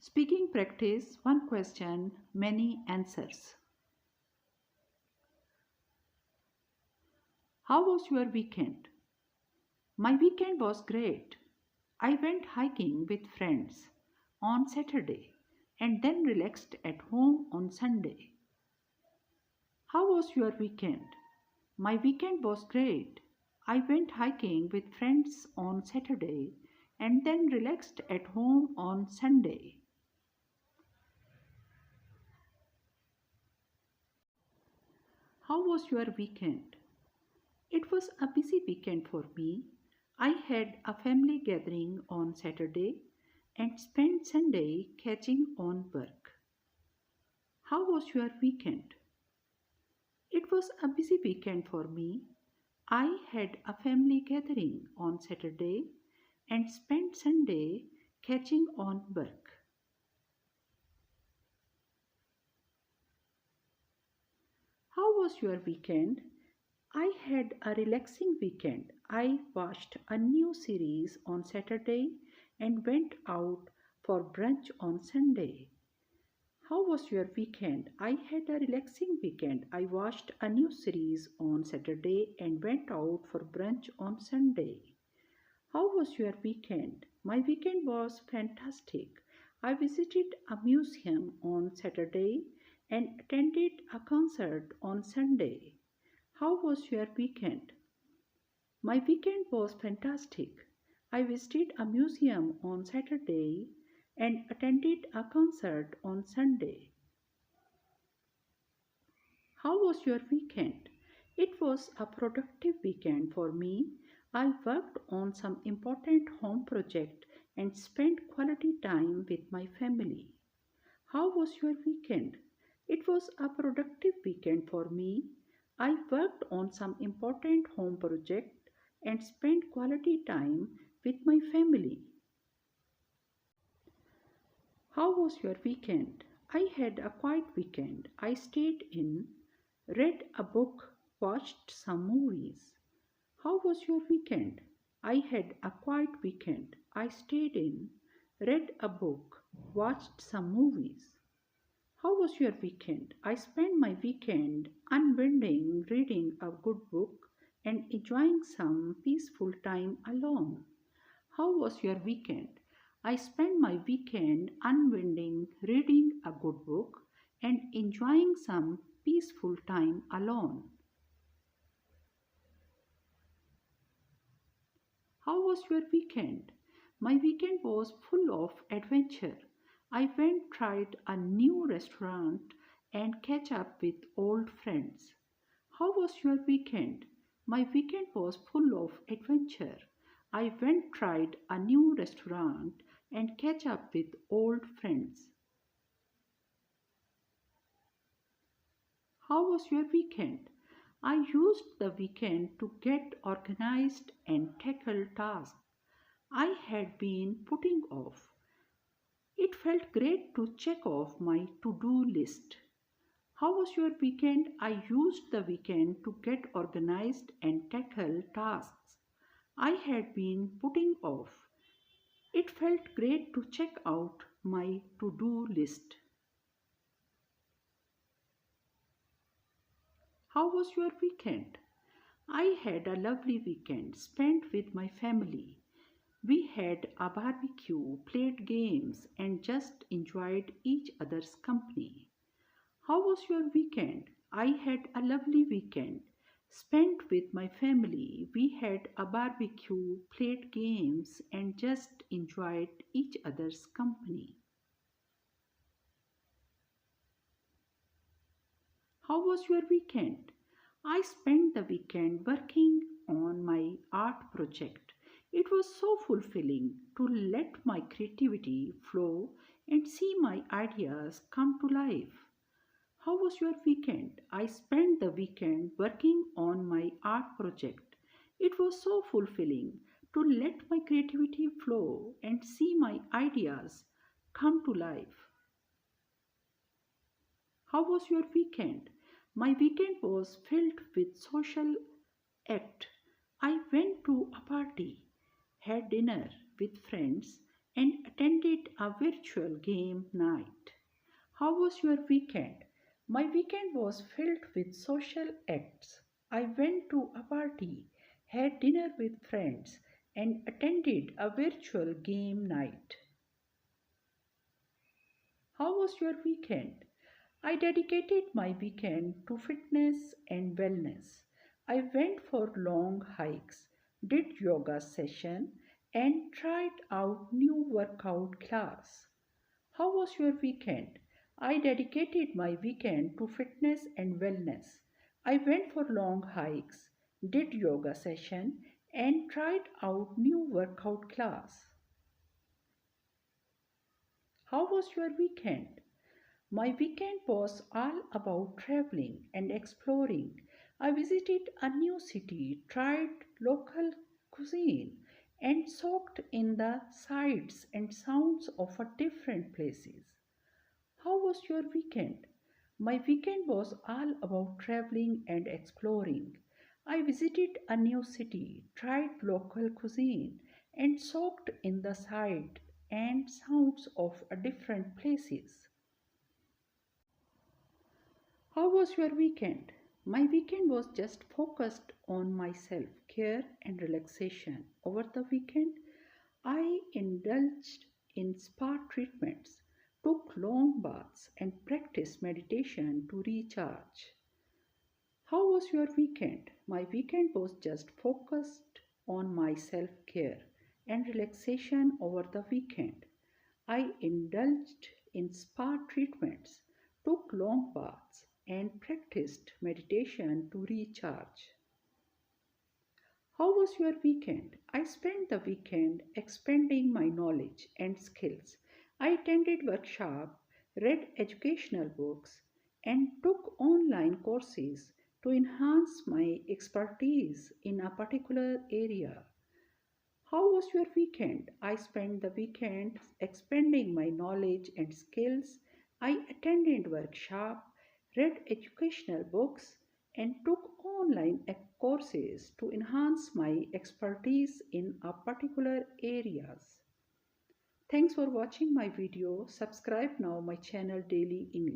Speaking practice, one question, many answers. How was your weekend? My weekend was great. I went hiking with friends on Saturday and then relaxed at home on Sunday. How was your weekend? My weekend was great. I went hiking with friends on Saturday and then relaxed at home on Sunday. How was your weekend? It was a busy weekend for me. I had a family gathering on Saturday and spent Sunday catching on work. How was your weekend? It was a busy weekend for me. I had a family gathering on Saturday and spent Sunday catching on work. How was your weekend? I had a relaxing weekend. I watched a new series on Saturday and went out for brunch on Sunday. How was your weekend? I had a relaxing weekend. I watched a new series on Saturday and went out for brunch on Sunday. How was your weekend? My weekend was fantastic. I visited a museum on Saturday and attended a concert on Sunday. How was your weekend? My weekend was fantastic. I visited a museum on Saturday and attended a concert on Sunday. How was your weekend? It was a productive weekend for me. I worked on some important home project and spent quality time with my family. How was your weekend? It was a productive weekend for me. I worked on some important home project and spent quality time with my family. How was your weekend? I had a quiet weekend. I stayed in, read a book, watched some movies. How was your weekend? I had a quiet weekend. I stayed in, read a book, watched some movies. How was your weekend? I spent my weekend unwinding, reading a good book, and enjoying some peaceful time alone. How was your weekend? I spent my weekend unwinding, reading a good book, and enjoying some peaceful time alone. How was your weekend? My weekend was full of adventure. I went tried a new restaurant and catch up with old friends. How was your weekend? My weekend was full of adventure. I went tried a new restaurant and catch up with old friends. How was your weekend? I used the weekend to get organized and tackle tasks I had been putting off. It felt great to check off my to do list. How was your weekend? I used the weekend to get organized and tackle tasks I had been putting off. It felt great to check out my to do list. How was your weekend? I had a lovely weekend spent with my family. We had a barbecue, played games, and just enjoyed each other's company. How was your weekend? I had a lovely weekend spent with my family. We had a barbecue, played games, and just enjoyed each other's company. How was your weekend? I spent the weekend working on my art project. It was so fulfilling to let my creativity flow and see my ideas come to life. How was your weekend? I spent the weekend working on my art project. It was so fulfilling to let my creativity flow and see my ideas come to life. How was your weekend? My weekend was filled with social act. I went to a party, had dinner with friends, and attended a virtual game night. How was your weekend? My weekend was filled with social acts. I went to a party, had dinner with friends, and attended a virtual game night. How was your weekend? I dedicated my weekend to fitness and wellness. I went for long hikes, did yoga session, and tried out new workout class. How was your weekend? I dedicated my weekend to fitness and wellness. I went for long hikes, did yoga session, and tried out new workout class. How was your weekend? My weekend was all about traveling and exploring. I visited a new city, tried local cuisine, and soaked in the sights and sounds of a different places. How was your weekend? My weekend was all about traveling and exploring. I visited a new city, tried local cuisine, and soaked in the sight and sounds of different places. How was your weekend? My weekend was just focused on my self care and relaxation. Over the weekend, I indulged in spa treatments, took long baths, and practiced meditation to recharge. How was your weekend? My weekend was just focused on my self care and relaxation over the weekend. I indulged in spa treatments, took long baths, and practiced meditation to recharge. How was your weekend? I spent the weekend expanding my knowledge and skills. I attended workshops, read educational books, and took online courses to enhance my expertise in a particular area. How was your weekend? I spent the weekend expanding my knowledge and skills. I attended workshops, read educational books, and took online courses to enhance my expertise in a particular areas. Thanks for watching my video. Subscribe now my channel Daily English.